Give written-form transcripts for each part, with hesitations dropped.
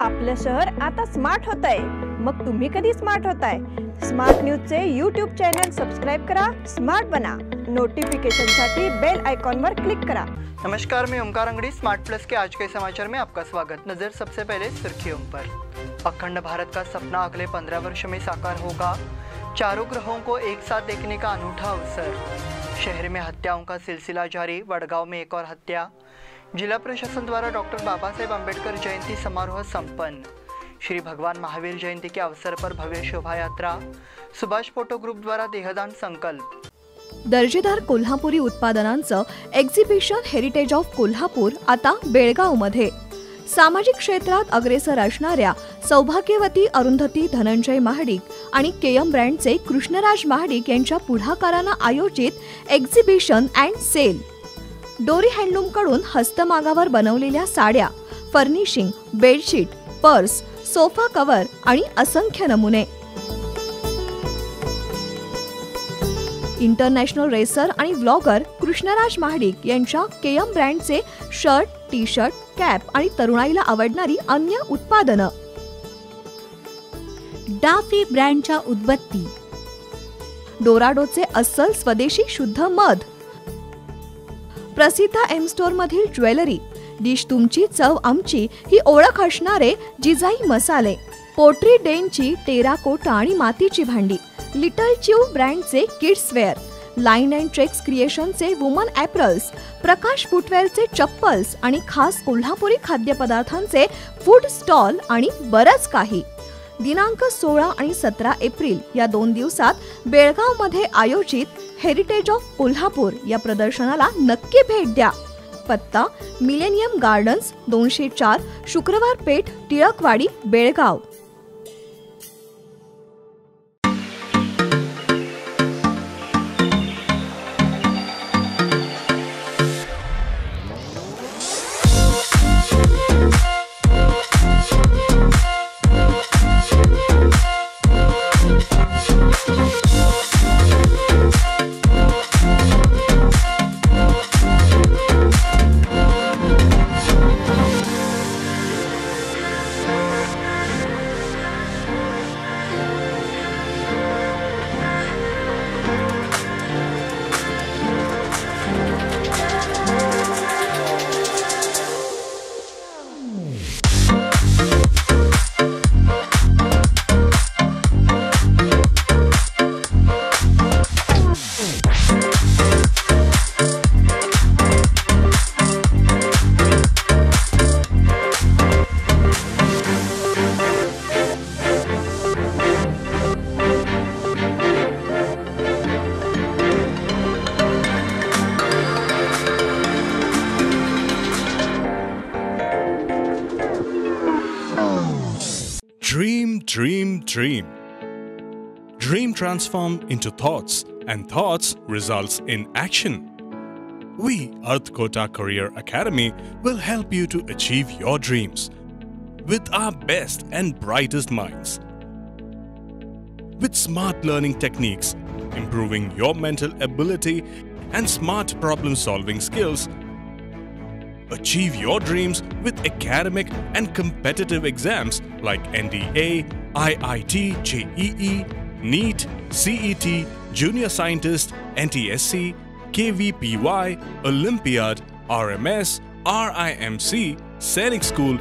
आपलं शहर आता स्मार्ट होत आहे। मग तुम्ही कधी स्मार्ट होताय? स्मार्ट न्यूजचे यूट्यूब चॅनल सबस्क्राइब करा, स्मार्ट बना। नोटिफिकेशनसाठी बेल आइकॉन पर क्लिक करा। नमस्कार, मैं ओमकार अंगड़ी। स्मार्ट प्लस के आज के समाचार में आपका स्वागत। नजर सबसे पहले सुर्खियों पर। अखंड भारत का सपना अगले 15 वर्ष में साकार होगा। चारों ग्रहों को एक साथ देखने का अनूठा अवसर। शहर में हत्याओं का सिलसिला जारी। वडगांव में एक और हत्या। जिला प्रशासन द्वारा डॉक्टर बाबा साहेब अम्बेडकर जयंती समारोह संपन्न। श्री भगवान महावीर जयंती के अवसर पर भव्य शोभा यात्रा। सुभाष फोटो ग्रुप द्वारा देहदान संकल्प। दर्जेदार कोल्हापुरी उत्पादनांचं एक्झिबिशन हेरिटेज ऑफ कोल्हापूर आता बेळगावमध्ये। सामाजिक क्षेत्रात अग्रेसर असणाऱ्या सौभाग्यवती अरुंधती धनंजय महाडिक आणि केएम ब्रँडचे कृष्णराज महाडिक यांच्या पुढाकाराने आयोजित एक्झिबिशन अँड सेल। डोरी हँडलूम कडून हस्तमागावर बनवलेल्या साड्या, furnishing, bedsheet, purse, sofa cover आणि असंख्य नमुने। इंटरनॅशनल रेसर आणि व्लॉगर कृष्णराज महाडिक यांच्या केएम ब्रँडचे शर्ट, टी शर्ट, कॅप आणि तरुणाईला आवडणारी अन्य उत्पादनं। डाफी ब्रँडच्या उदबत्ती, डोराडोचे अस्सल स्वदेशी शुद्ध मध, प्रसिद्ध एम स्टोर मधील ज्वेलरी, डिश तुमची चव आमची ही ओळख असणारे जिजाई मसाले, पोट्री डेनची टेराकोटा आणि मातीची भांडी, लिटल च्यू ब्रँडचे kids wear, line and Trex क्रिएशनचे वुमन ॲपरल्स, प्रकाश फुटवेअरचे चप्पल्स आणि खास कोल्हापुरी खाद्यपदार्थांचे फूड स्टॉल आणि बरंच काही। दिनांक 16 आणि 17 एप्रिल या 2 दिवसात बेळगावमध्ये आयोजित हेरिटेज ऑफ कोल्हापूर या प्रदर्शनाला नक्की भेट द्या। पत्ता मिलेनियम गार्डन्स 204 शुक्रवार Peth, Tilakwadi, Belgaum. Dream. Dream transform into thoughts, and thoughts results in action. We, Arthkota Career Academy, will help you to achieve your dreams with our best and brightest minds. With smart learning techniques, improving your mental ability and smart problem-solving skills, achieve your dreams with academic and competitive exams like NDA, IIT, JEE, NEET, CET, Junior Scientist, NTSC, KVPY, Olympiad, RMS, RIMC, Scenic School,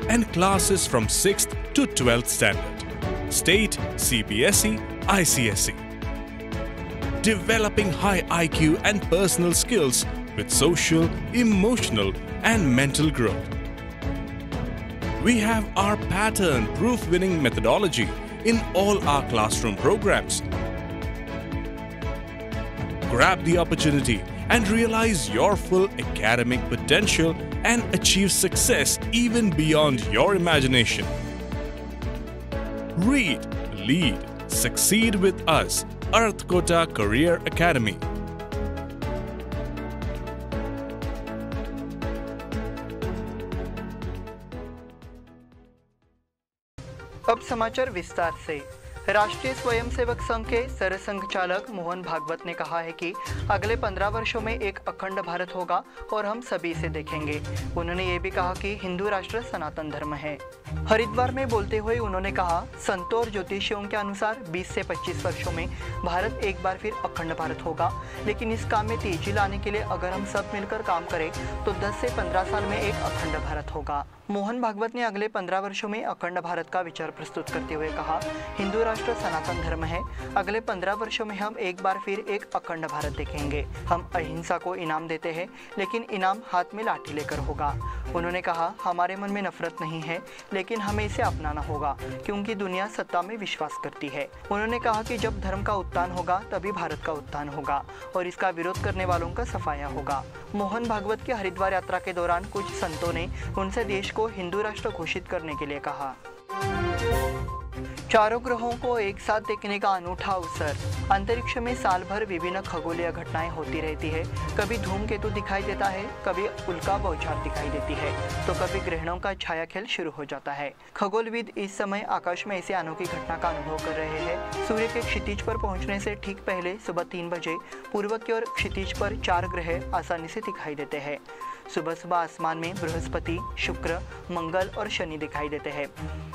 and classes from 6th to 12th standard, State, CBSE, ICSE. Developing high IQ and personal skills with social, emotional, and mental growth. We have our pattern-proof winning methodology in all our classroom programs. Grab the opportunity and realize your full academic potential and achieve success even beyond your imagination. Read, lead, succeed with us, Arthkota Career Academy. अब समाचार विस्तार से। राष्ट्रीय स्वयंसेवक संघ के सरसंघचालक मोहन भागवत ने कहा है कि अगले 15 वर्षों में एक अखंड भारत होगा और हम सभी इसे देखेंगे। उन्होंने ये भी कहा कि हिंदू राष्ट्र सनातन धर्म है। हरिद्वार में बोलते हुए उन्होंने कहा, संतों और ज्योतिषियों के अनुसार 20 से 25 वर्षों में भारत एक बार फिर अखंड भारत होगा, लेकिन इस काम में तेजी लाने के लिए अगर हम सब मिलकर काम करें तो 10 से 15 साल में एक अखंड भारत होगा। मोहन भागवत ने अगले 15 वर्षों में अखंड भारत का विचार प्रस्तुत करते हुए कहा, हिंदू राष्ट्र सनातन धर्म है। अगले 15 वर्षों में हम एक बार फिर एक अखंड भारत देखेंगे। हम अहिंसा को इनाम देते हैं, लेकिन इनाम हाथ में लाठी लेकर होगा। उन्होंने कहा, हमारे मन में नफरत नहीं है, लेकिन हमें इसे अपनाना होगा, क्योंकि दुनिया सत्ता में विश्वास करती है। उन्होंने कहा कि जब धर्म का उत्थान होगा तभी भारत का उत्थान होगा और इसका विरोध करने वालों का सफाया होगा। मोहन भागवत की हरिद्वार यात्रा के दौरान कुछ संतों ने उनसे देश को हिंदू राष्ट्र घोषित करने के लिए कहा। चारों ग्रहों को एक साथ देखने का अनूठा अवसर। अंतरिक्ष में साल भर विभिन्न खगोलीय घटनाएं होती रहती है। कभी धूमकेतु दिखाई देता है, कभी उल्का बौछार दिखाई देती है, तो कभी ग्रहणों का छाया खेल शुरू हो जाता है। खगोलविद इस समय आकाश में ऐसी अनोखी घटना का अनुभव कर रहे हैं। सूर्य के क्षितिज पर पहुंचने से ठीक पहले सुबह 3 बजे पूर्व की ओर क्षितिज पर 4 ग्रह आसानी से दिखाई देते हैं। सुबह सुबह आसमान में बृहस्पति, शुक्र, मंगल और शनि दिखाई देते हैं।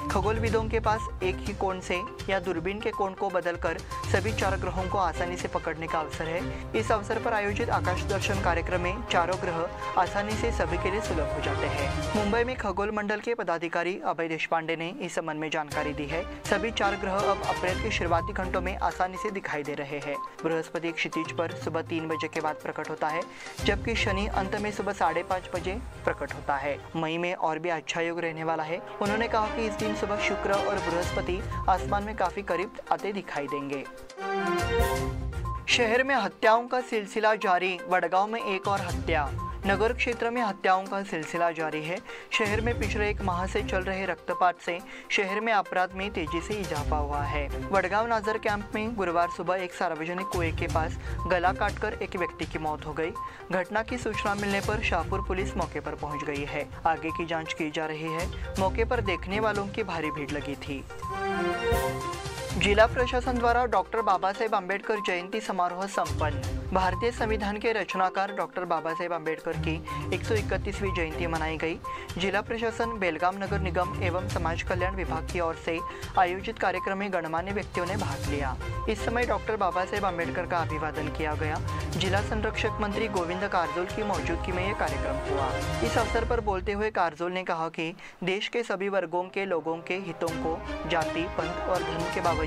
खगोलविदों के पास एक ही कोण से या दूरबीन के कोण को बदलकर सभी 4 ग्रहों को आसानी से पकड़ने का अवसर है। इस अवसर पर आयोजित आकाश दर्शन कार्यक्रम में चारों ग्रह आसानी से सभी के लिए सुलभ हो जाते हैं। मुंबई में खगोल मंडल के पदाधिकारी अभय देशपांडे ने इस संबंध में जानकारी दी है। सभी 4 ग्रह अब अप्रैल के शुरुआती घंटों में आसानी से दिखाई दे रहे हैं। बृहस्पति क्षितिज पर सुबह 3 बजे के बाद प्रकट होता है, जबकि शनि अंत में सुबह 5:30 बजे प्रकट होता है। मई में और भी अच्छा योग रहने वाला है। उन्होंने कहा कि इस दिन सुबह शुक्र और बृहस्पति आसमान में काफी करीब आते दिखाई देंगे। शहर में हत्याओं का सिलसिला जारी। वडगांव में एक और हत्या। नगर क्षेत्र में हत्याओं का सिलसिला जारी है। शहर में पिछले 1 माह से चल रहे रक्तपात से शहर में अपराध में तेजी से इजाफा हुआ है। वडगांव नाजर कैंप में गुरुवार सुबह एक सार्वजनिक कुएं के पास गला काटकर एक व्यक्ति की मौत हो गई। घटना की सूचना मिलने पर शाहपुर पुलिस मौके पर पहुंच गई है। आगे की जांच की जा रही है। मौके पर देखने वालों की भारी भीड़ लगी थी। जिला प्रशासन द्वारा डॉक्टर बाबा साहेब आंबेडकर जयंती समारोह संपन्न। भारतीय संविधान के रचनाकार डॉक्टर बाबा साहेब आंबेडकर की 131वीं जयंती मनाई गई। जिला प्रशासन, बेलगाम नगर निगम एवं समाज कल्याण विभाग की ओर से आयोजित कार्यक्रम में गणमान्य व्यक्तियों ने भाग लिया। इस समय डॉक्टर बाबा साहेब आंबेडकर का अभिवादन किया गया। जिला संरक्षक मंत्री गोविंद कारजोल की मौजूदगी में यह कार्यक्रम हुआ। इस अवसर पर बोलते हुए कारजोल ने कहा कि देश के सभी वर्गों के लोगों के हितों को जाति, पंथ और धर्म के बावजूद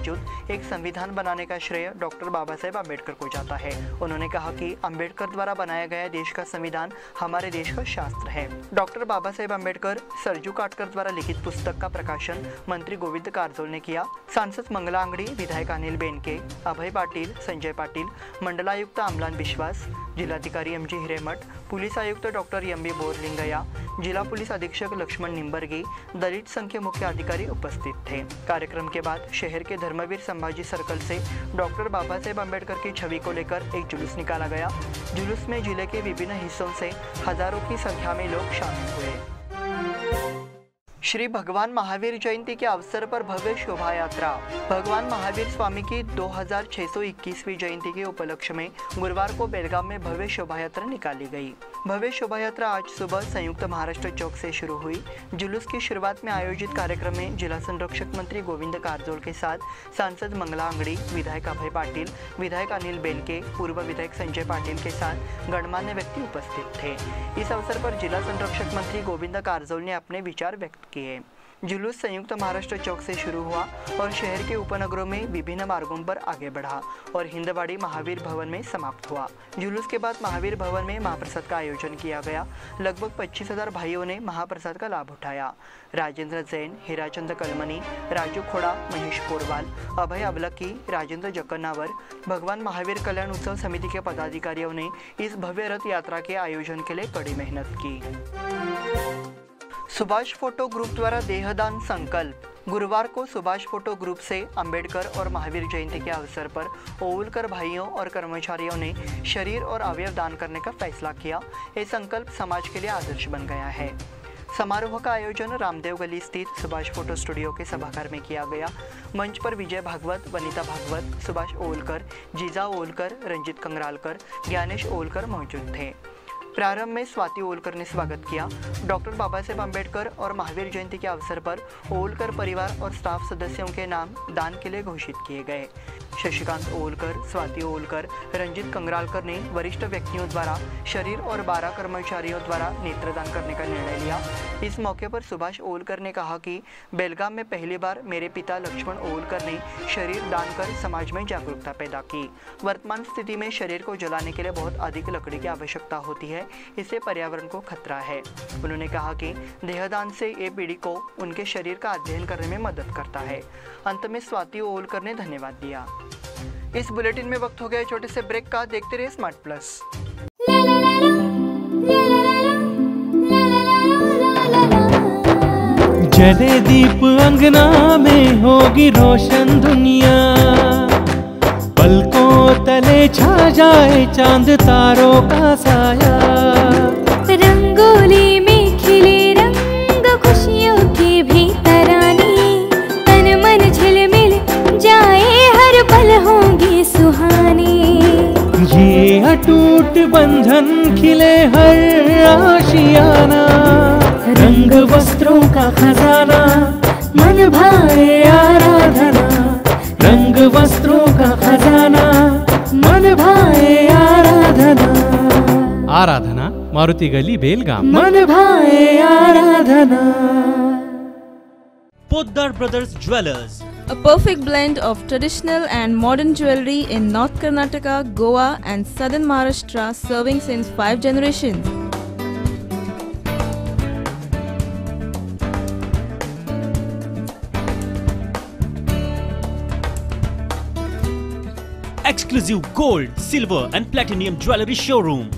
एक संविधान बनाने का श्रेय डॉक्टर बाबा साहेब आंबेडकर को जाता है। उन्होंने कहा कि आंबेडकर द्वारा बनाया गया देश का संविधान हमारे देश का शास्त्र है। डॉक्टर बाबा साहेब आंबेडकर सरजू काटकर द्वारा लिखित पुस्तक का प्रकाशन मंत्री गोविंद कारजोल ने किया। सांसद मंगला अंगड़ी, विधायक अनिल बेनके, अभय पाटिल, संजय पाटिल, मंडलायुक्त अमलान विश्वास, जिलाधिकारी एमजी हिरेमठ, पुलिस आयुक्त डॉक्टर एमबी बोरलिंगया, जिला पुलिस अधीक्षक लक्ष्मण निंबर्गी, दलित संघ के मुख्य अधिकारी उपस्थित थे। कार्यक्रम के बाद शहर के धर्मवीर संभाजी सर्कल से डॉक्टर बाबा साहेब आंबेडकर की छवि को लेकर एक जुलूस निकाला गया। जुलूस में जिले के विभिन्न हिस्सों से हजारों की संख्या में लोग शामिल हुए। श्री भगवान महावीर जयंती के अवसर पर भव्य शोभा यात्रा। भगवान महावीर स्वामी की 2621वीं जयंती के उपलक्ष्य में गुरुवार को बेलगाम में भव्य शोभा यात्रा निकाली गई। भव्य शोभा यात्रा आज सुबह संयुक्त महाराष्ट्र चौक से शुरू हुई। जुलूस की शुरुआत में आयोजित कार्यक्रम में जिला संरक्षक मंत्री गोविंद कारजोल के साथ सांसद मंगला अंगड़ी, विधायक अभय पाटिल, विधायक अनिल बेनके, पूर्व विधायक संजय पाटिल के साथ गणमान्य व्यक्ति उपस्थित थे। इस अवसर पर जिला संरक्षक मंत्री गोविंद कारजोल ने अपने विचार व्यक्त किए। जुलूस संयुक्त महाराष्ट्र चौक से शुरू हुआ और शहर के उपनगरों में विभिन्न मार्गों पर आगे बढ़ा और हिंदवाड़ी महावीर भवन में समाप्त हुआ। जुलूस के बाद महावीर भवन में महाप्रसाद का आयोजन किया गया। लगभग 25,000 भाइयों ने महाप्रसाद का लाभ उठाया। राजेंद्र जैन, हीराचंद कलमनी, राजू खोड़ा, महेश पोरवाल, अभय अबलकी, राजेंद्र जकन्नावर, भगवान महावीर कल्याण उत्सव समिति के पदाधिकारियों ने इस भव्य रथ यात्रा के आयोजन के लिए कड़ी मेहनत की। सुभाष फोटो ग्रुप द्वारा देहदान संकल्प। गुरुवार को सुभाष फोटो ग्रुप से अंबेडकर और महावीर जयंती के अवसर पर ओवलकर भाइयों और कर्मचारियों ने शरीर और अवयव दान करने का फैसला किया। ये संकल्प समाज के लिए आदर्श बन गया है। समारोह का आयोजन रामदेव गली स्थित सुभाष फोटो स्टूडियो के सभागार में किया गया। मंच पर विजय भागवत, वनिता भागवत, सुभाष ओवलकर, जीजा ओवलकर, रंजित कंगरालकर, ज्ञानेश ओवलकर मौजूद थे। प्रारंभ में स्वाति ओलकर ने स्वागत किया। डॉक्टर बाबा साहेब अम्बेडकर और महावीर जयंती के अवसर पर ओलकर परिवार और स्टाफ सदस्यों के नाम दान के लिए घोषित किए गए। शशिकांत ओलकर, स्वाति ओलकर, रंजित कंगरालकर ने वरिष्ठ व्यक्तियों द्वारा शरीर और 12 कर्मचारियों द्वारा नेत्रदान करने का निर्णय लिया। इस मौके पर सुभाष ओलकर ने कहा कि बेलगाम में पहली बार मेरे पिता लक्ष्मण ओलकर ने शरीर दान कर समाज में जागरूकता पैदा की। वर्तमान स्थिति में शरीर को जलाने के लिए बहुत अधिक लकड़ी की आवश्यकता होती है, इससे पर्यावरण को खतरा है। उन्होंने कहा कि देहदान से ये पीढ़ी को उनके शरीर का अध्ययन करने में मदद करता है। अंत में स्वाति ओलकर ने धन्यवाद दिया। इस बुलेटिन में वक्त हो गया छोटे से ब्रेक का। देखते रहिए स्मार्ट प्लस। जले दीप अंगना में होगी रोशन दुनिया, पलकों तले छा जाए चांद तारों का साया। रंगोली में खिले रंग खुशियों की भी तरानी, तन मन झिलमिल जाए हर पल होंगे सुहानी। ये अटूट बंधन खिले हर आशियाना, रंग वस्त्रों का खजाना मन भाए आराधना। रंग वस्त्रों का खजाना मन भाए आराधना। आराधना मारुति गली बेलगाम। मन भाए आराधना। Poddar Brothers Jewelers, a perfect blend of traditional and modern jewelry in North Karnataka, Goa and southern Maharashtra, serving since 5 generations. exclusive gold, silver and platinum jewelry showroom.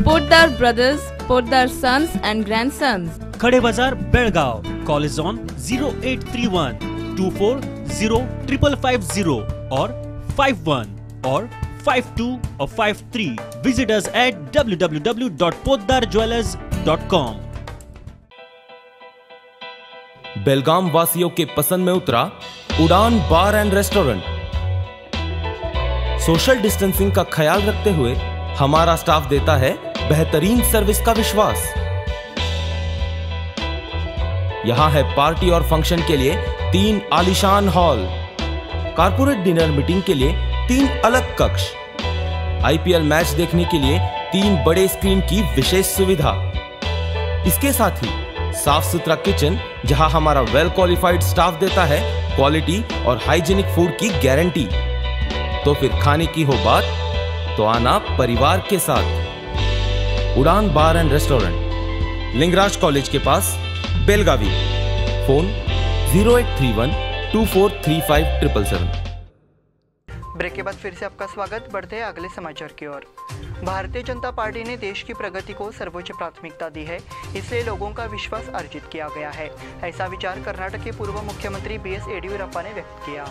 Poddar Brothers, Poddar Sons and Grandsons. Khade Bazar, Belgaum. Call is on 0831 240 5550 or 51 or 52 or 53. Visit us at www.poddarjewelers.com. बेलगाम वासियों के पसंद में उतरा उड़ान बार and restaurant. Social distancing का ख्याल रखते हुए हमारा स्टाफ देता है बेहतरीन सर्विस का विश्वास। यहां है पार्टी और फंक्शन के लिए 3 आलीशान हॉल, कारपोरेट डिनर मीटिंग के लिए 3 अलग कक्ष, आईपीएल मैच देखने के लिए 3 बड़े स्क्रीन की विशेष सुविधा। इसके साथ ही साफ सुथरा किचन जहां हमारा वेल क्वालिफाइड स्टाफ देता है क्वालिटी और हाइजीनिक फूड की गारंटी। तो फिर खाने की हो बात तो आना परिवार के साथ। उड़ान बार एंड रेस्टोरेंट, लिंगराज कॉलेज के पास, बेलगावी। फोन 0831 243577। ब्रेक के बाद फिर से आपका स्वागत। बढ़ते हैं अगले समाचार की ओर। भारतीय जनता पार्टी ने देश की प्रगति को सर्वोच्च प्राथमिकता दी है, इसलिए लोगों का विश्वास अर्जित किया गया है। ऐसा विचार कर्नाटक के पूर्व मुख्यमंत्री BS येडियुरप्पा ने व्यक्त किया।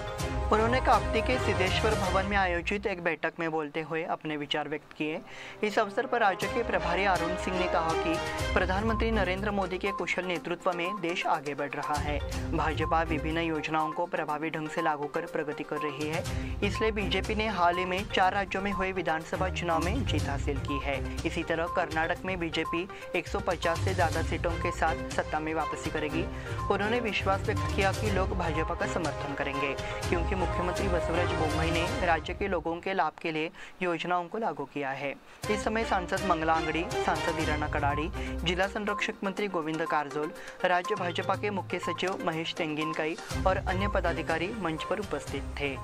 उन्होंने काप्ती के सिद्धेश्वर भवन में आयोजित एक बैठक में बोलते हुए अपने विचार व्यक्त किए। इस अवसर पर राज्य के प्रभारी अरुण सिंह ने कहा कि प्रधानमंत्री नरेंद्र मोदी के कुशल नेतृत्व में देश आगे बढ़ रहा है। भाजपा विभिन्न योजनाओं को प्रभावी ढंग से लागू कर प्रगति कर रही है, इसलिए बीजेपी ने हाल ही में 4 राज्यों में हुए विधानसभा चुनाव में जीत हासिल की है। इसी तरह कर्नाटक में बीजेपी 150 से ज्यादा सीटों के साथ सत्ता में वापसी करेगी। उन्होंने विश्वास व्यक्त किया कि लोग भाजपा का समर्थन करेंगे, क्योंकि मुख्यमंत्री बसवराज बोम्मई ने राज्य के लोगों के लाभ के लिए योजनाओं को लागू किया है। इस समय सांसद मंगला अंगड़ी, सांसद ईराना कडाड़ी, जिला संरक्षक मंत्री गोविंद कारजोल, राज्य भाजपा के मुख्य सचिव महेश तेंगिनकाई और अन्य पदाधिकारी मंच पर उपस्थित थे।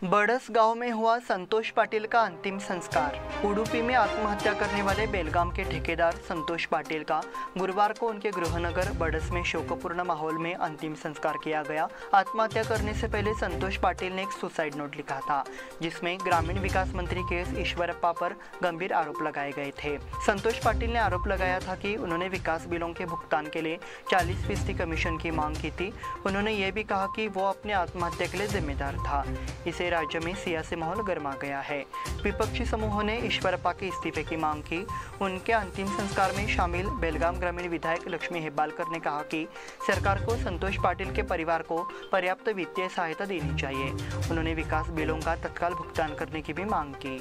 बड़स गांव में हुआ संतोष पाटिल का अंतिम संस्कार। उडुपी में आत्महत्या करने वाले बेलगाम के ठेकेदार संतोष पाटिल का गुरुवार को उनके गृहनगर बड़स में शोकपूर्ण माहौल में अंतिम संस्कार किया गया। आत्महत्या करने से पहले संतोष पाटिल ने एक सुसाइड नोट लिखा था, जिसमें ग्रामीण विकास मंत्री KS ईश्वरप्पा पर गंभीर आरोप लगाए गए थे। संतोष पाटिल ने आरोप लगाया था कि उन्होंने विकास बिलों के भुगतान के लिए 40% कमीशन की मांग की थी। उन्होंने ये भी कहा कि वो अपने आत्महत्या के लिए जिम्मेदार था। इसे राज्य में सियासी माहौल गर्मा गया है। विपक्षी समूहों ने ईश्वरप्पा के इस्तीफे की मांग की। उनके अंतिम संस्कार में शामिल बेलगाम ग्रामीण विधायक लक्ष्मी हेब्बालकर ने कहा कि सरकार को संतोष पाटिल के परिवार को पर्याप्त वित्तीय सहायता देनी चाहिए। उन्होंने विकास बिलों का तत्काल भुगतान करने की भी मांग की।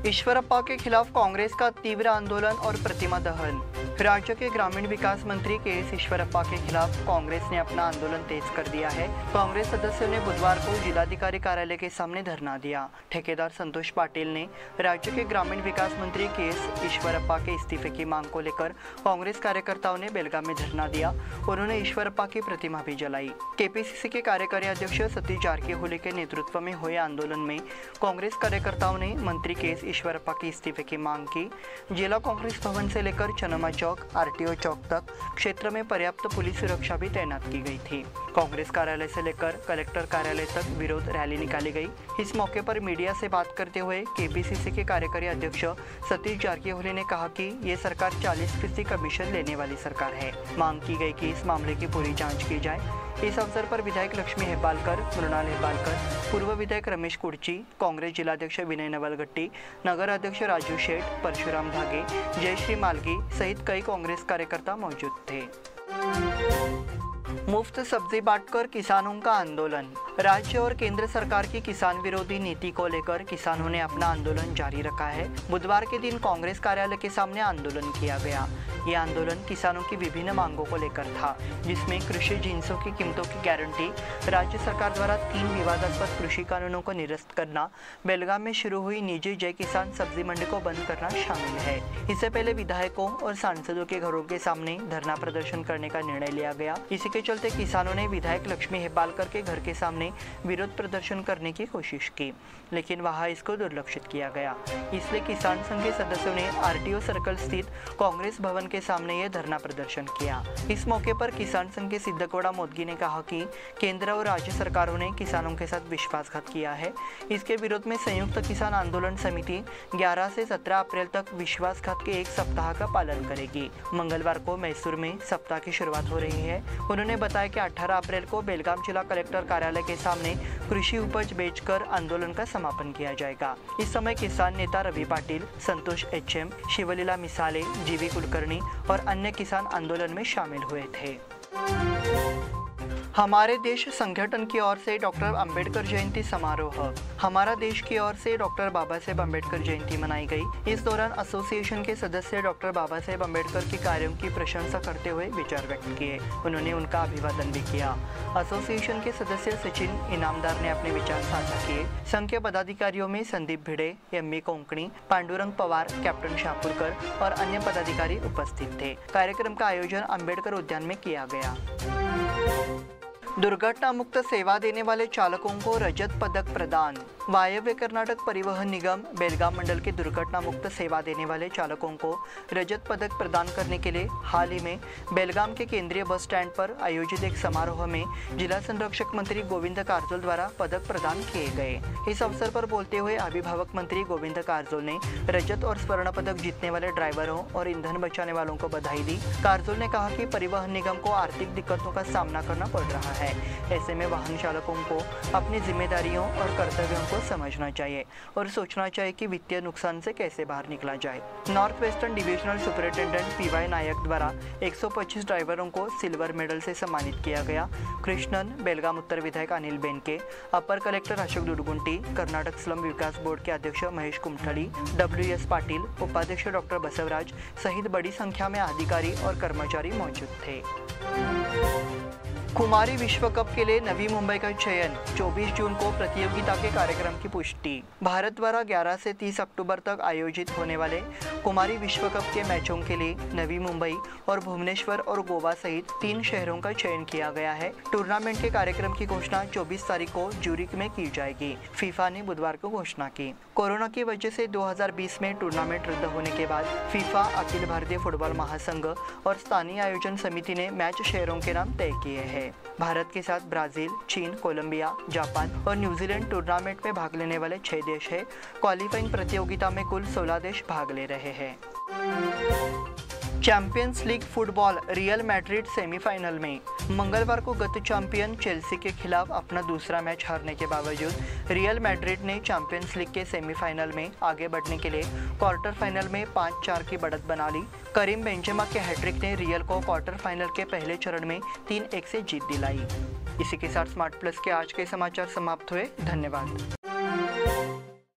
ईश्वरप्पा के खिलाफ कांग्रेस का तीव्र आंदोलन और प्रतिमा दहन। राज्य के ग्रामीण विकास मंत्री के.एस. ईश्वरप्पा के खिलाफ कांग्रेस ने अपना आंदोलन तेज कर दिया है। कांग्रेस सदस्यों ने बुधवार को जिलाधिकारी कार्यालय के सामने धरना दिया। ठेकेदार संतोष पाटिल ने राज्य के ग्रामीण विकास मंत्री के.एस. ईश्वरप्पा के इस्तीफे की मांग को लेकर कांग्रेस कार्यकर्ताओं ने बेलगाम में धरना दिया। उन्होंने ईश्वरप्पा की प्रतिमा भी जलाई। केपीसीसी के कार्यकारी अध्यक्ष सतीश जारकीहोली के नेतृत्व में हुए आंदोलन में कांग्रेस कार्यकर्ताओं ने मंत्री के.एस. ईश्वरप्पा के इस्तीफे की मांग की। जिला कांग्रेस भवन से लेकर चनमा चौक, आरटीओ चौक तक क्षेत्र में पर्याप्त पुलिस सुरक्षा भी तैनात की गई थी। कांग्रेस कार्यालय से लेकर कलेक्टर कार्यालय तक विरोध रैली निकाली गई। इस मौके पर मीडिया से बात करते हुए केपीसीसी के कार्यकारी अध्यक्ष सतीश जारकीहोली ने कहा कि ये सरकार 40% कमीशन लेने वाली सरकार है। मांग की गई कि इस मामले की पूरी जांच की जाए। इस अवसर पर विधायक लक्ष्मी हेब्बालकर, मृणाल हेब्बालकर, पूर्व विधायक रमेश कुर्ची, कांग्रेस जिलाध्यक्ष विनय नवलगट्टी, नगर अध्यक्ष राजू शेठ, परशुराम धागे, जयश्री मालगी सहित कई कांग्रेस कार्यकर्ता मौजूद थे। मुफ्त सब्जी बांटकर किसानों का आंदोलन। राज्य और केंद्र सरकार की किसान विरोधी नीति को लेकर किसानों ने अपना आंदोलन जारी रखा है। बुधवार के दिन कांग्रेस कार्यालय के सामने आंदोलन किया गया। ये आंदोलन किसानों की विभिन्न मांगों को लेकर था, जिसमें कृषि जिन्सों की कीमतों की गारंटी, राज्य सरकार द्वारा 3 विवादास्पद कृषि कानूनों को निरस्त करना, बेलगाम में शुरू हुई निजी जय किसान सब्जी मंडी को बंद करना शामिल है। इससे पहले विधायकों और सांसदों के घरों के सामने धरना प्रदर्शन करने का निर्णय लिया गया। इसी के चलते किसानों ने विधायक लक्ष्मी हेब्बालकर के घर के सामने विरोध प्रदर्शन करने की कोशिश की, लेकिन वहां इसको दुर्लक्षित किया गया। इसलिए किसान संघ के सदस्यों ने आरटीओ सर्कल स्थित कांग्रेस भवन के सामने यह धरना प्रदर्शन किया। इस मौके पर किसान संघ के सिद्धगौड़ा मोदगी ने कहा कि केंद्र और राज्य सरकारों ने किसानों के साथ विश्वासघात किया है। इसके विरोध में संयुक्त किसान आंदोलन समिति 11 से 17 अप्रैल तक विश्वासघात के 1 सप्ताह का पालन करेगी। मंगलवार को मैसूर में सप्ताह की शुरुआत हो रही है। उन्होंने बताया कि 18 अप्रैल को बेलगाम जिला कलेक्टर कार्यालय के सामने कृषि उपज बेचकर आंदोलन का समापन किया जाएगा। इस समय किसान नेता रवि पाटिल, संतोष एचएम, शिवलीला मिसाले, जीवी कुलकर्णी और अन्य किसान आंदोलन में शामिल हुए थे। हमारे देश संगठन की ओर से डॉक्टर अंबेडकर जयंती समारोह। हमारा देश की ओर से डॉक्टर बाबा साहेब अंबेडकर जयंती मनाई गई। इस दौरान एसोसिएशन के सदस्य डॉक्टर बाबा साहेब अंबेडकर के कार्यों की प्रशंसा करते हुए विचार व्यक्त किए। उन्होंने उनका अभिवादन भी किया। एसोसिएशन के सदस्य सचिन इनामदार ने अपने विचार साझा किए। संघ के पदाधिकारियों में संदीप भिड़े, एम.ए. कोंकणी, पांडुरंग पवार, कैप्टन शाहपुरकर और अन्य पदाधिकारी उपस्थित थे। कार्यक्रम का आयोजन अंबेडकर उद्यान में किया गया। दुर्घटना मुक्त सेवा देने वाले चालकों को रजत पदक प्रदान। वायव्य कर्नाटक परिवहन निगम बेलगाम मंडल के दुर्घटना मुक्त सेवा देने वाले चालकों को रजत पदक प्रदान करने के लिए हाल ही में बेलगाम के केंद्रीय बस स्टैंड पर आयोजित एक समारोह में जिला संरक्षक मंत्री गोविंद कारजोल द्वारा पदक प्रदान किए गए। इस अवसर पर बोलते हुए अभिभावक मंत्री गोविंद कारजोल ने रजत और स्वर्ण पदक जीतने वाले ड्राइवरों और ईंधन बचाने वालों को बधाई दी। कारजोल ने कहा कि परिवहन निगम को आर्थिक दिक्कतों का सामना करना पड़ रहा है। ऐसे में वाहन चालकों को अपनी जिम्मेदारियों और कर्तव्यों को समझना चाहिए और सोचना चाहिए कि वित्तीय नुकसान से कैसे बाहर निकला जाए। North western divisional superintendent P Y. Nayak द्वारा 125 ड्राइवरों को सिल्वर मेडल से सम्मानित किया गया। कृष्णन, बेलगाम उत्तर विधायक अनिल बेनके, अपर कलेक्टर अशोक दुडगुंटी, कर्नाटक स्लम विकास बोर्ड के अध्यक्ष महेश कुमठड़ी, W.S. पाटिल, उपाध्यक्ष डॉक्टर बसवराज सहित बड़ी संख्या में अधिकारी और कर्मचारी मौजूद थे। कुमारी विश्व कप के लिए नवी मुंबई का चयन। 24 जून को प्रतियोगिता के कार्यक्रम की पुष्टि। भारत द्वारा 11 से 30 अक्टूबर तक आयोजित होने वाले कुमारी विश्व कप के मैचों के लिए नवी मुंबई और भुवनेश्वर और गोवा सहित 3 शहरों का चयन किया गया है। टूर्नामेंट के कार्यक्रम की घोषणा 24 तारीख को ज्यूरिक में की जाएगी। फीफा ने बुधवार को घोषणा की। कोरोना की वजह से 2020 में टूर्नामेंट रद्द होने के बाद फीफा, अखिल भारतीय फुटबॉल महासंघ और स्थानीय आयोजन समिति ने मैच शहरों के नाम तय किए हैं। भारत के साथ ब्राजील, चीन, कोलंबिया, जापान और न्यूजीलैंड टूर्नामेंट में भाग लेने वाले 6 देश हैं। क्वालिफाइंग प्रतियोगिता में कुल 16 देश भाग ले रहे हैं। Champions league football real Madrid semifinal में। मंगलवार को गत चैंपियन चेल्सी के खिलाफ अपना दूसरा मैच हारने के बावजूद रियल मैड्रिड ने चैंपियंस लीग के सेमीफाइनल में आगे बढ़ने के लिए क्वार्टर फाइनल में 5-4 की बढ़त बना ली। करीम बेंजेमा के हैट्रिक ने रियल को क्वार्टर फाइनल के पहले चरण में 3-1 से जीत दिलाई। इसी के साथ स्मार्ट प्लस के आज के समाचार समाप्त हुए। धन्यवाद।